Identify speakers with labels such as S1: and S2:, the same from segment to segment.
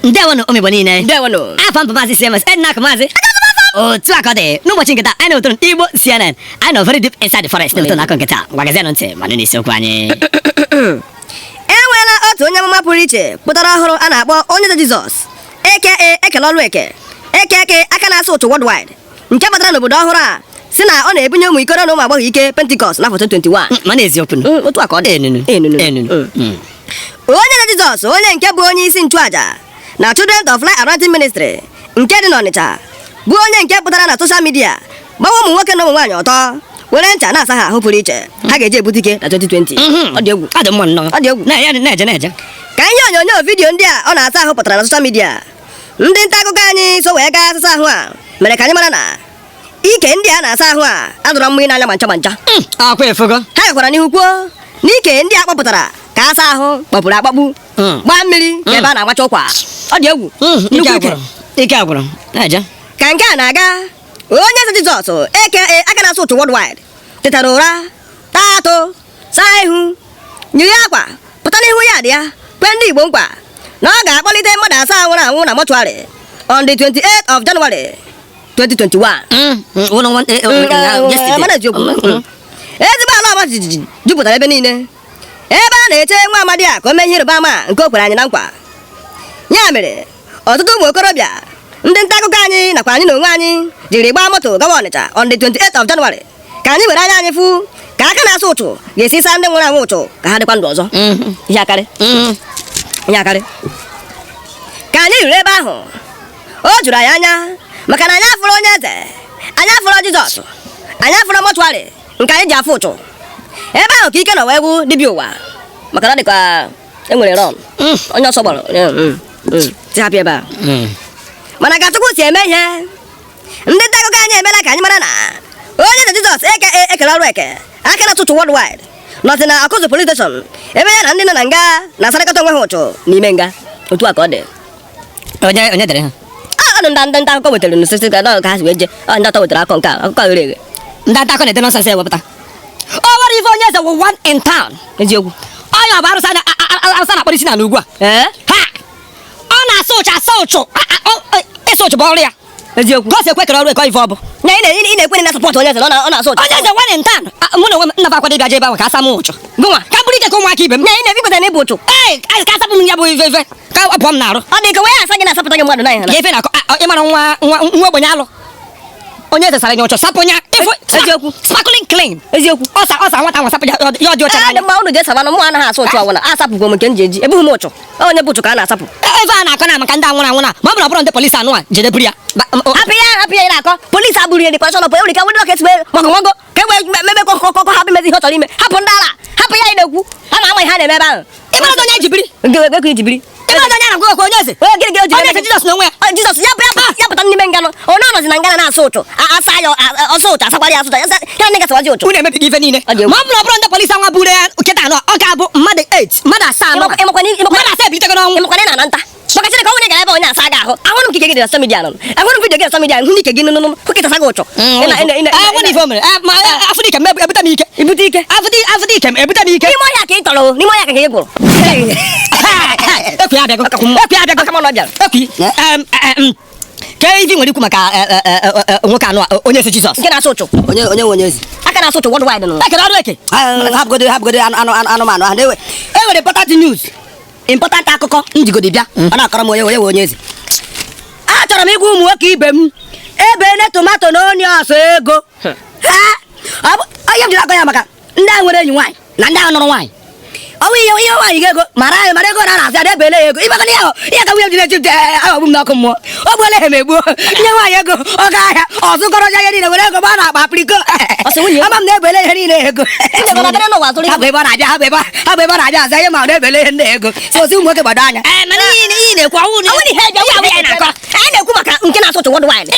S1: Ndewono omebonine.
S2: Ndewono.
S1: Afam pamasi CMS enak mazi. Otu akode n'ụbọchị nketa anyị na-ụtụrụ Igbo CNN anyị nọ very deep inside the forest n'ụtụrụ n'akọ nketa gwagazianụ ntị ma nụ n'isiokwu anyị.
S2: Enweela otu onye amụma pụrụ iche pụtara ọhụrụ a na-akpọ onye eze Jizọs aka ekele ọlụ eke aka aka na-asụ ụtụ worldwide nke batara n'obodo ọhụrụ a si na ọ na-ebunye ụmụ ikorobịa na ụmụ agbọghọ ike Pentikọst n'afọ 2021.
S1: Ma n'eziokwu
S2: otu aka ọ dị
S1: enunu.
S2: Onye eze Jizọs onye nke bụ onye isi nchụaja na Children of Light Anointing Ministry nke dị n'Ọnịcha bụ onye nke pụtara na soshal midia gbawa ụmụ nwoke na ụmụ nwaanyị ọtọ were ncha na-asa ha ahụ pụrụ iche ha ga-eji ebute ike na 2020. Ọ dị egwu.
S1: Adị mma nnọọ.
S2: Ọ dị egwu.
S1: Na-eje.
S2: Ka ihe onyonyo vidiyo ndị a ọ na-asa ahụ pụtara na soshal midia, ndị nta akụkọ anyị so wee gaa asasa ahụ a mere ka anyị mara na ike ndị a na-asa ahụ a adọrọ mmiri n'anya ma ncha.
S1: Akwa efogo.
S2: Ha gakwara n'ihu kwuo na ike ndị a kpọpụtara ka asa ahụ kpọpụrụ akpọkpu gbaa mmiri ebe a na-agbacha ụkwa. Ọ dị egwu.
S1: Ike agwụrụ. Na-eje.
S2: Ka nke a na-aga, onye eze Jizọs aka aka na-asụ ụtụ worldwide tetara ụra taa atụ saa ihu nyiri akwa pụta n'ihu ya dị ya kwe ndị Igbo nkwa na ọ ga-akpọlite mmadụ asaa nwụrụ anwụ na mọchụarị on the 28th of January 2021. Ezigbo ala ọma jijiji jupụtara ebe niile ebe a na-eche nwa amadi a ka o mee ihe ịrịba ama nke o kwere anyị na nkwa. Ya mere ọtụtụ ụmụ okorobịa ndị nta akụkọ anyị nakwa anyị na onwe anyị jiri gbaa moto gawa Ọnịcha on the 28th of January ka anyị were anya anyị fụ ka aka na-asụ ụtụ ga-esi saa ndị nwụrụ anwụ ụtụ ka ha dịkwa ndụ ọzọ. Ihe akarị ka anyị ruru ebe ahụ o juru anyị anya maka na anyị afụrụ onye eze, anyị afụrụ Jizọs, anyị afụrụ mọchụarị nke anyị ji afụ ụtụ. Ebe ahụ ka ike nọ wee gwu dibịa ụwa maka na dịka enwere rọn onye ọsọ gbara si hapụ ebe a. Mana ka Chukwu si eme ihe, ndị nta akụkọ anyị emela ka anyị mara na onye eze Jizọs aka ekele ọrụ eke aka na-asụ ụtụ worldwide nọzi na Ọkụzụ police station ebe ya na ndị nọ na nga na-asarịkọta onwe ha ụtụ n'ime nga. Otu a ka ọ dị.
S1: Onye dere ha?
S2: Ndị nta akụkọ wetara n'osisi ka ha si wee je ndị atọ wetara akọ nke akụkọ ghere eghe.
S1: Ndị nta akụkọ na-ede nọnsensị ewepụta. Ọ nwere ife onye eze wụ one in town.
S2: Eziokwu.
S1: Onye ọ bụ arụsị na-akpọrọ isi na n'ugwu a. Ha! Ọ na-asụ ụtụ ịsụ ụtụ bụ ọrụ ya.
S2: Eziokwu.
S1: Ka o si ekwe ọrụ eke ife ọ bụ.
S2: Ị na-ekwe na sọpọtụ onye eze na ọ na-asụ ụtụ.
S1: Onye eze one in town. Mụ na onwe m nnafa akwado ịbịa je ebe ahụ ka asa m ụchụ.
S2: Gụnwa.
S1: Ka bụrụ ike ka ụmụaka ibe m.
S2: Ị na-ebipụta na ịbụ ụchụ.
S1: Ka asapụ m ya bụ ife ka ọ pụọ m n'arụ.
S2: Ọ dị ka wee asa gị na-asapụta gị mmadụ na ihe na.
S1: Ya ife na-akọ ịmara nwa ogbenye alụ. Onye eze sara nye ụchụ sapụ ya.
S2: Eziokwu.
S1: Sparkling clean.
S2: Eziokwu.
S1: Ọsa nwata nwa sapụ ya ọ dị ọcha
S2: n'anya. Mma unu ga-esaba na mụ anaghị asụ ụchụ ọbụla. Asapụgo m nke m ji eji. Ebughị m ụchụ. Onye bụ ụchụ ka a na-asapụ.
S1: Ebe a na-akọ na maka ndị anwụrụ anwụ na ma ọ bụrụ ndị polisi anụ a jedeburu ya.
S2: Hapụ ya ị na-akọ. Polisi agburu ya dịkwa ọsọ ewere ka were ọka esi maka ka e wee mebe kọkọ ha bụ imezi ihe ọ chọrọ ime. Hapụ ndị ala. Hapụ ya ị na-ekwu. Ha na-ama ihe ha na-eme ebe ahụ.
S1: Ịmara onye jibiri.
S2: Egwe ka ijibiri.
S1: Ịmara onye na-agwa okwu onye eze. Onye eze Jizọs n'onwe ya.
S2: Jizọs ya pụta n'ime nganụ. Onye ọnọzi na ngana na-asụ ụtụ. Asa ya ọsụ ụtụ asakwara ya asụ ụtụ. Ya ndị gasawazi ụtụ.
S1: Unu emebighị ife niile. Ma ọ bụrụ ndị polisi anwa buru ya nkịta anọ ọ ga-abụ mmadụ 8 mmadụ asaa nọ. Mmadụ asaa ebitego n'ọnwụ.
S2: Ịmakwana ị na-ana nta. Maka Chineke ọ nwere gara ebe onye asa gị ahụ. Ahụrụ m ka ike gị dị na social media nọ. Ahụrụ m vidiyo gị na social media hụ n'ike gị nụnụ hụ ka ịtasa gị ụchụ.
S1: Nwere ife o mere. Afụdị ike m ebute m ike.
S2: Ibute ike.
S1: Afụdị ike m ebute m ike.
S2: N'ime ọhịa ka ị tọrọ n'ime ọhịa ka ị gwụrụ.
S1: Ekwu ya abịago. Ka ife nwere ikwu maka nwoke anụ onye eze Jizọs
S2: nke na-asụ ụchụ.
S1: Onye eze
S2: aka na-asụ ụchụ worldwide nọ.
S1: Ekele ọrụ eke. Hapụgodo anụmanụ ahụ. Enwere important news, important akụkọ njigodi bịa. Ọ na-akọrọ m onye eze. Achọrọ m ịgwa ụmụ nwoke ibe m ebe ne tomato na onions ego. Onye m jiri akọ ya maka ndị ahụ nwere enyi nwaanyị na ndị ahụ nụrụ nwaanyị. Ọnwụ ihe nwaanyị ga-ego mara ego na-azị adị ebele ya ego ịbaka ihe ka nwunye m ji na-eji aghọgbu m n'ọkụ mmụọ. O gbuola ha megbuo nye nwaanyị ego ọ ga ahịa ọ zụkọrọ ya ihe niile were ego gbaa na akpa apriko. Ama m na-ebele ihe niile ego. Ha bụ ebe ọ na-abịa aza ihe ma ọ na-ebele ihe ndị ego. Sozi ụmụ nwoke gbado anya.
S2: Anyị na-ekwu maka nke na-asụ ụchụ worldwide.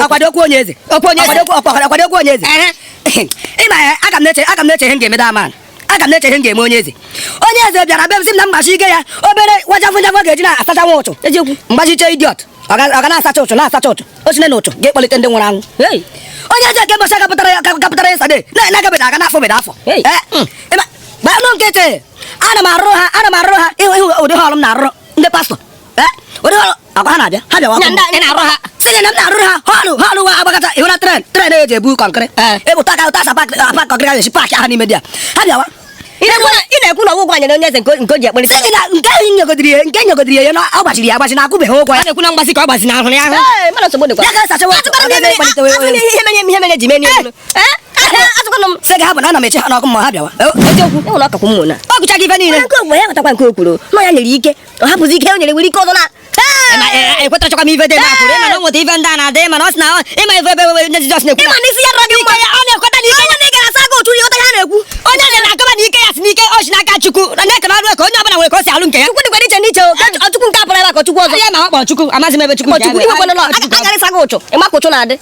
S1: Ọkwado okwu onye eze. Ọkwado okwu onye eze. Ịma ya aga m na-eche ihe m ga-eme daman. Aga m na-eche ihe m ga-eme onye eze. Onye eze bịara be m sị m na mgbachi ike ya obere wajafụ ga-eji na-asacha nwa ụchụ. Eziokwu. Mgbachiche idiot ọ ga na-asacha ụchụ na-asacha ụchụ o sine na ụchụ ga-ekpọlite ndị nwụrụ anwụ. Onye eze nke mbọchị gapụtara ya sade na-agabeda aga n'afọ beda afọ. Gbanụ nkịtị ana m arụ ha ịhụ ụdị ha ọrụ m na-arụ ndị pastọ ụdị ọrụ akwa ha na-abịa ha bịawa
S2: na-arụ ha
S1: sị na m na-arụ ha ha ọrụ nwa agbakọta ịhụla tren eji ebu kọnkịrị ebụta aka ụta asa pak kọnkịrị ga-esi paakị ahụ n'ime di ya ha bịawa
S2: ị na-ekwu na ọgwụgwọ anyere onye eze nke o ji ekperịta
S1: sị na nke ahụ nyegodiri ya na ọ gbachiri ya agbachi na akwụbeghị ụgwọ ya
S2: na-ekwu na mgbasị ka ọ gbasi na ahụ ya ahụ mmadụ nsogbu dịkwa
S1: ya ga-esachawa
S2: ihe mere ji menye azụkwanụ m
S1: sị ga ha bụ na ana m eche ha n'ọkụ ma ha bịawa
S2: eziokwu ịhụrụ ọkakwu mmụ na
S1: ọ gụchaghị ife niile
S2: nke ogbe ya nwetakwa nke o kwuru nọ ya nyere ike ọ hapụzi ike o nyere nwere ike ọzọ na
S1: ekwetachakwa m ife dị n'akwụrụ ịma na o nweta ife ndị a na-adị mana ọ sị na ịma ife ebe ndị Jizọs na-ekwu
S2: ịma n'isi ya rọ gị mma
S1: ọ na-ekweta n'ike
S2: onye na ị gara asa aga otu ya ụta ha na-ekwu
S1: onye ọzọ na-akọba n'ike ya si n'ike o si n'aka Chukwu na na-ekele ọrụ ka onye ọbụla nwere ka o si alụ nke ya
S2: Chukwu dịkwa iche n'iche Chukwu nke apụrụ ebe ka Chukwu ọzọ
S1: ya ma ọ kpọrọ Chukwu amaghị m ebe Chukwu
S2: Chukwu igwe kwanụ agaghị saga ụchụ ịmakwa ụchụ na-adị